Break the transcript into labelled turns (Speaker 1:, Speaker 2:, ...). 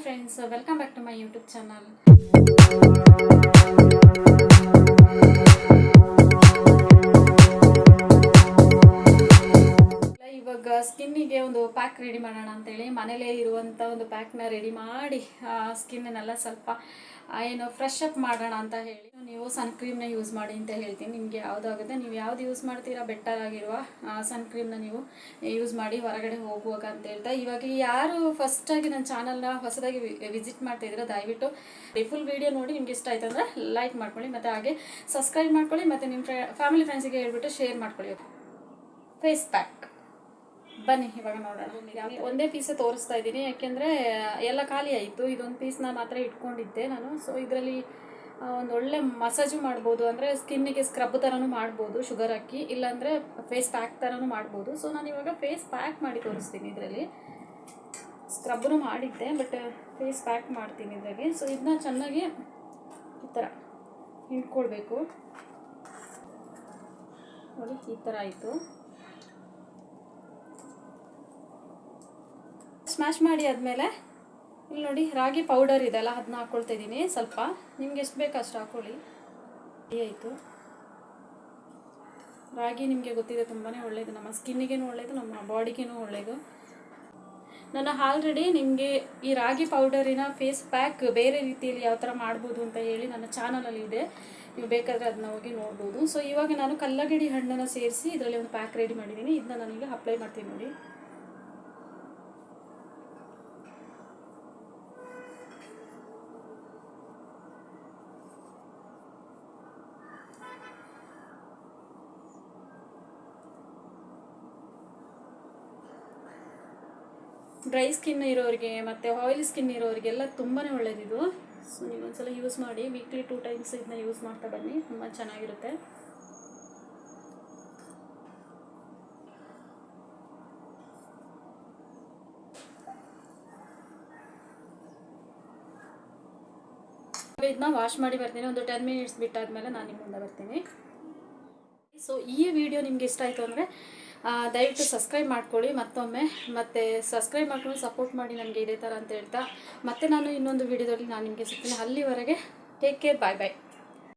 Speaker 1: friends, welcome back to my YouTube channel. ಇವಾಗ ಸ್ಕಿನ್ನಿಗೆ ಒಂದು pack ready ಮಾಡೋಣ ಅಂತೇಳಿ ಮನೇಲೇ ಇರುವಂಥ ಒಂದು ಪ್ಯಾಕ್ನ ರೆಡಿ ಮಾಡಿ ಸ್ಕಿನ್ನನ್ನೆಲ್ಲ ಸ್ವಲ್ಪ ಏನು ಫ್ರೆಶ್ ಅಪ್ ಮಾಡೋಣ ಅಂತ ಹೇಳಿ ನೀವು ಸನ್ಕ್ರೀಮ್ನ ಯೂಸ್ ಮಾಡಿ ಅಂತ ಹೇಳ್ತೀನಿ. ನಿಮಗೆ ಯಾವುದಾಗುತ್ತೆ ನೀವು ಯಾವ್ದು ಯೂಸ್ ಮಾಡ್ತೀರಾ ಬೆಟರ್ ಆಗಿರುವ ಸನ್ಕ್ರೀಮ್ನ ನೀವು ಯೂಸ್ ಮಾಡಿ ಹೊರಗಡೆ ಹೋಗುವಾಗ ಅಂತ ಹೇಳ್ತಾ, ಇವಾಗ ಯಾರು ಫಸ್ಟಾಗಿ ನನ್ನ ಚಾನಲ್ನ ಹೊಸದಾಗಿ ವಿಸಿಟ್ ಮಾಡ್ತಾ ಇದ್ದೀರಾ ದಯವಿಟ್ಟು ಫುಲ್ ವೀಡಿಯೋ ನೋಡಿ ನಿಮ್ಗೆ ಇಷ್ಟ ಆಯ್ತು ಅಂದರೆ ಲೈಕ್ ಮಾಡ್ಕೊಳ್ಳಿ, ಮತ್ತು ಹಾಗೆ ಸಬ್ಸ್ಕ್ರೈಬ್ ಮಾಡ್ಕೊಳ್ಳಿ, ಮತ್ತು ನಿಮ್ಮ ಫ್ಯಾಮಿಲಿ ಫ್ರೆಂಡ್ಸಿಗೆ ಹೇಳ್ಬಿಟ್ಟು ಶೇರ್ ಮಾಡ್ಕೊಳ್ಳಿ. ಫೇಸ್ ಪ್ಯಾಕ್ ಬನ್ನಿ ಇವಾಗ ನೋಡೋಣ. ಒಂದೇ ಪೀಸೇ ತೋರಿಸ್ತಾ ಇದ್ದೀನಿ, ಯಾಕೆಂದರೆ ಎಲ್ಲ ಖಾಲಿ ಆಯಿತು. ಇದೊಂದು ಪೀಸ್ನ ಮಾತ್ರ ಇಟ್ಕೊಂಡಿದ್ದೆ ನಾನು. ಸೊ ಇದರಲ್ಲಿ ಒಂದು ಒಳ್ಳೆ ಮಸಾಜು ಮಾಡ್ಬೋದು, ಅಂದರೆ ಸ್ಕಿನ್ನಿಗೆ ಸ್ಕ್ರಬ್ ಥರನೂ ಮಾಡ್ಬೋದು ಶುಗರ್ ಹಾಕಿ, ಇಲ್ಲಾಂದರೆ ಫೇಸ್ ಪ್ಯಾಕ್ ಥರನೂ ಮಾಡ್ಬೋದು. ಸೊ ನಾನು ಇವಾಗ ಫೇಸ್ ಪ್ಯಾಕ್ ಮಾಡಿ ತೋರಿಸ್ತೀನಿ. ಇದರಲ್ಲಿ ಸ್ಕ್ರಬ್ಬೂ ಮಾಡಿದ್ದೆ, ಬಟ್ ಫೇಸ್ ಪ್ಯಾಕ್ ಮಾಡ್ತೀನಿ ಇದರಲ್ಲಿ. ಸೊ ಇದನ್ನ ಚೆನ್ನಾಗಿ ಈ ಥರ ಹಿಂಡ್ಕೊಳ್ಬೇಕು ನೋಡಿ, ಈ ಥರ ಆಯಿತು. ಸ್ಮ್ಯಾಶ್ ಮಾಡಿ ಆದಮೇಲೆ ಇಲ್ಲಿ ನೋಡಿ ರಾಗಿ ಪೌಡರ್ ಇದೆಲ್ಲ ಅದನ್ನ ಹಾಕ್ಕೊಳ್ತಾ ಇದ್ದೀನಿ. ಸ್ವಲ್ಪ ನಿಮ್ಗೆ ಎಷ್ಟು ಬೇಕು ಅಷ್ಟು ಹಾಕ್ಕೊಳ್ಳಿ. ಆಯಿತು. ರಾಗಿ ನಿಮಗೆ ಗೊತ್ತಿದೆ ತುಂಬಾ ಒಳ್ಳೆಯದು, ನಮ್ಮ ಸ್ಕಿನ್ನಿಗೇನು ಒಳ್ಳೆಯದು, ನಮ್ಮ ಬಾಡಿಗೇನು ಒಳ್ಳೆಯದು. ನಾನು ಆಲ್ರೆಡಿ ನಿಮಗೆ ಈ ರಾಗಿ ಪೌಡರಿನ ಫೇಸ್ ಪ್ಯಾಕ್ ಬೇರೆ ರೀತಿಯಲ್ಲಿ ಯಾವ ಥರ ಮಾಡ್ಬೋದು ಅಂತ ಹೇಳಿ ನನ್ನ ಚಾನಲಲ್ಲಿ ಇದೆ, ನೀವು ಬೇಕಾದರೆ ಅದನ್ನ ಹೋಗಿ ನೋಡ್ಬೋದು. ಸೊ ಇವಾಗ ನಾನು ಕಲ್ಲಂಗಡಿ ಹಣ್ಣನ್ನು ಸೇರಿಸಿ ಇದರಲ್ಲಿ ಒಂದು ಪ್ಯಾಕ್ ರೆಡಿ ಮಾಡಿದ್ದೀನಿ. ಇದನ್ನ ನನಗೆ ಅಪ್ಲೈ ಮಾಡ್ತೀನಿ ನೋಡಿ. ಡ್ರೈ ಸ್ಕಿನ್ ಇರೋರಿಗೆ ಮತ್ತು ಆಯಿಲಿ ಸ್ಕಿನ್ ಇರೋರಿಗೆಲ್ಲ ತುಂಬಾ ಒಳ್ಳೆಯದಿದು. ಸೊ ನೀವೊಂದ್ಸಲ ಯೂಸ್ ಮಾಡಿ, ವೀಕ್ಲಿ 2 ಟೈಮ್ಸ್ ಇದನ್ನ ಯೂಸ್ ಮಾಡ್ತಾ ಬನ್ನಿ, ತುಂಬ ಚೆನ್ನಾಗಿರುತ್ತೆ. ಇದನ್ನ ವಾಶ್ ಮಾಡಿ ಬರ್ತೀನಿ. ಒಂದು 10 ಮಿನಿಟ್ಸ್ ಬಿಟ್ಟಾದ್ಮೇಲೆ ನಾನು ನಿಮ್ಮ ಮುಂದೆ ಬರ್ತೀನಿ. ಸೊ ಈ ವಿಡಿಯೋ ನಿಮ್ಗೆ ಇಷ್ಟ ಆಯಿತು ಅಂದರೆ ದಯವಿಟ್ಟು ಸಬ್ಸ್ಕ್ರೈಬ್ ಮಾಡ್ಕೊಳ್ಳಿ ಮತ್ತೊಮ್ಮೆ, ಮತ್ತು ಸಬ್ಸ್ಕ್ರೈಬ್ ಮಾಡ್ಕೊಂಡು ಸಪೋರ್ಟ್ ಮಾಡಿ ನನಗೆ ಇದೇ ಥರ ಅಂತ ಹೇಳ್ತಾ, ಮತ್ತೆ ನಾನು ಇನ್ನೊಂದು ವಿಡಿಯೋದಲ್ಲಿ ನಾನು ನಿಮಗೆ ಸಿಗ್ತೀನಿ. ಅಲ್ಲಿವರೆಗೆ ಟೇಕ್ ಕೇರ್, ಬಾಯ್ ಬಾಯ್.